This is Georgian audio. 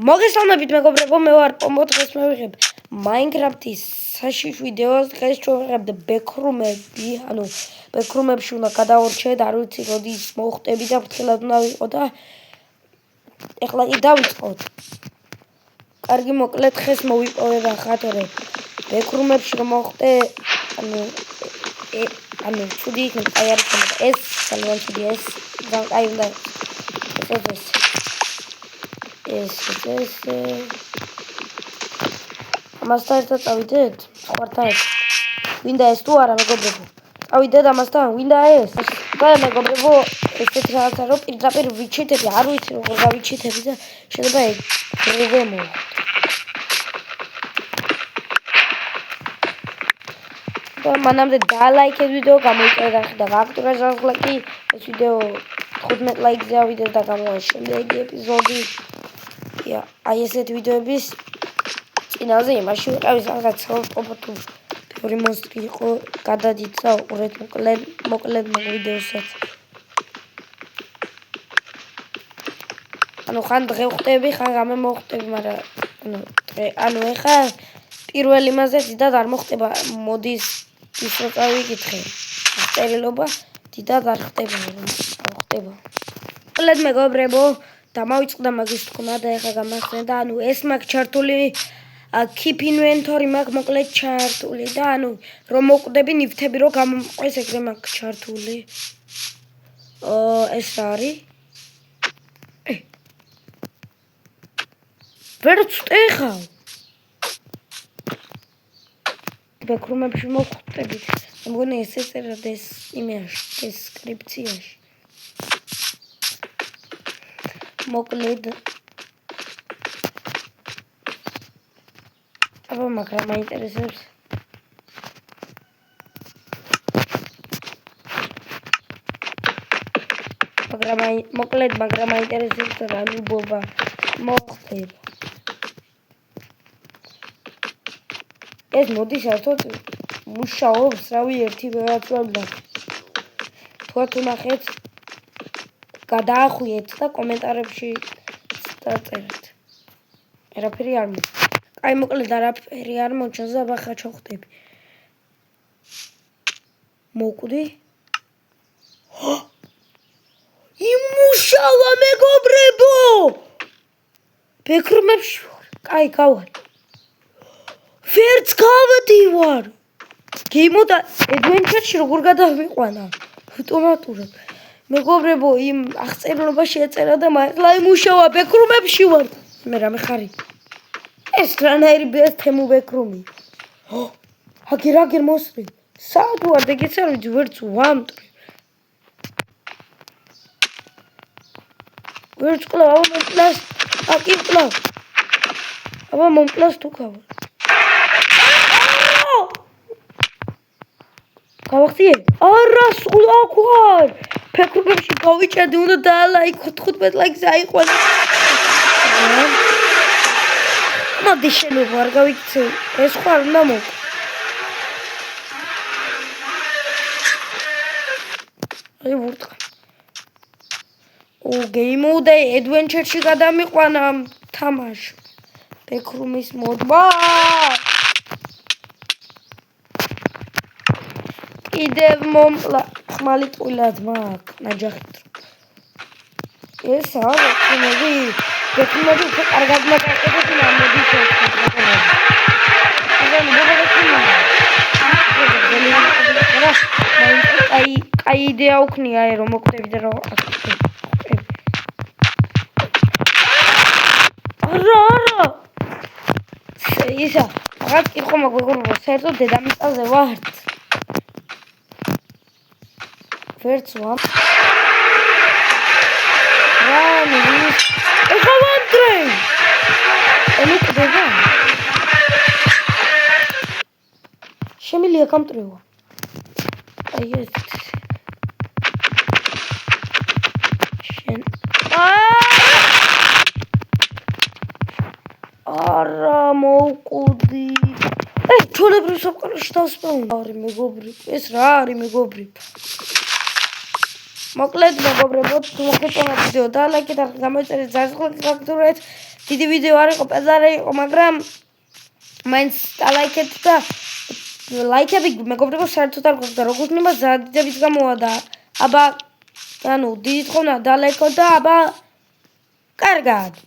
მოგესალმებით მეგობრებო, მე ვარ პომო. დღეს მივიღებ Minecraft-ის საშიშვ ვიდეოს. დღეს შევიღებთ ბექრუმები, ანუ ბექრუმებში უნდა გადავორჩეთ, არ ვიცი როდის მოხვდები და ფრთხილად უნდა ვიყო და ეხლა კი დავიწყოთ. კარგი, მოკლედ დღეს მოვიპოვება ხათორე ბექრუმებში რომ მოხვდე, ანუ ცუდი იქნება, აი არის ეს ძალიან ცუდია, ეს ძალიან კაი უნდა ეს ამასთან ერთად წავიდეთ ხوارთან ერთად. ვინდა ეს თუ არა მეგობრებო? წავიდეთ ამასთან, ვინდა ეს? და მეგობრებო, ესეთ რაღაცა რომ პირდაპირ ვიჩიტები, არ ვიცი როგორ გავიჩიტები და შეიძლება ეგრევე მოვხდ. და მანამდე დალაიქეთ ვიდეო, გამოიწერეთ და გააქტიურეთ ზარზლაკი. ეს ვიდეო 15 ლაიქზე ავიდეს და გამოვა შემდეგი ეპიზოდი. აი ესეთ ვიდეოების წინაზე იმაში ვიყავი რაღაც თუ ბევრი მონსტრი იყო, გადადით და უყურეთ მოკლედ ვიდეოსაც. ანუ ხან დღე ვხდები, ხან ღამე მოხდები, მაგრამ ანუ ეხა პირველ იმაზე დიდად არ მოხდება, მოდის ის რო წავიკითხე. წერილობა დიდად არ ხდება, მოხდება. მეგობრებო, დამავიწყდა მაგის თქმა და ეხა გამახსენე და ანუ ეს მაქვს ჩართული keep inventory მაქვს მოკლედ ჩართული და ანუ რომ მოკვდები ნივთები რომ გამომყვეს ეგრე მაქვს ჩართული. ეს რა არის? ვერ ვწეხავ. ბექრუმებში მოხვდებით. მგონი ესე წერად ეს იმაში, დესკრიფციაში. მოკლედ აბა მაგრამ მაინტერესებს მაგრამ მაინტერესებს რა ნუბობა მოხდება. ეს მოდის საერთოდ მუშაობს, რავი, ერთი ვეღაცვებდა. თქვათ უნახეთ, გადაახვიეთ და კომენტარებში დაწერეთ. არაფერი არ მოხდა. აი მოკლედ არაფერი არ მოჩანს და ახლა ჩავხდები. მოკვდი? იმუშავა მეგობრებო! ბექრუმებში ვარ. კაი, გავარ. ვერც გავდივარ. გიმოდა adventure-ში როგორ გადავიყვანა? ავტომატურად. მეგობრებო, იმ აღწერილობაში ეწერა და ახლა იმუშავა ბექრუმებში ვარ. მე რამე ხარი? ეს რანაირი თემუ ბექრუმი. აგერ მოსწრი. სად ვარ და გიც არ ვიცი, ვერც ვამტრი. ვერც კლავ, აბა მომკლას, აკი კლავ. აბა მომკლას თუ ხავარ. გავახციე? არა, სულ აქ ვარ. ბექრუმებში გავიჭედი, უნდა დაალაიქო 15 ლაიქზე აიყვანე. მოდი შემოვა, არ გავიქცე. ეს ხო არ უნდა მოკ. აი ვურტყა. game mode adventure-ში გადამიყვანა თამაში. ბექრუმის მოდმა. კიდევ მომკლა ხმალი ტყილად მაქვს ნაჯახით. ეს არა, ბექრუმები უფრო კარგად მოგაკეთებთ მოდის აი იდეა უქნია რომ მოკვდები და რომ არა ისა რაღაც კითხვა მაქვს, საერთოდ დედამიწაზე ვართ. ვერც ვამ ეხა ვანდრე ელუკვდება შემილია გამტრევა. აი ეს შენ არა მოვკვდი. ჩვეულებრივ სამყაროში დავსპაუნდი. არის მეგობრებო, ეს რა არის მეგობრებო? მოკლედ მეგობრებო, თუ მოგეწონა ვიდეო და ლაიქით, გამოიწერეთ ზარზლაკი, გააქტიურეთ დიდი ვიდეო არ იყო, პეზარი იყო, მაგრამ მაინც დალაიქეთ და ლაიქები მეგობრებო საერთოდ არ გვაქვს და როგორც ნება ზადიდების გამოა და აბა დიდი თხოვნა დალაიქოთ და აბა კარგად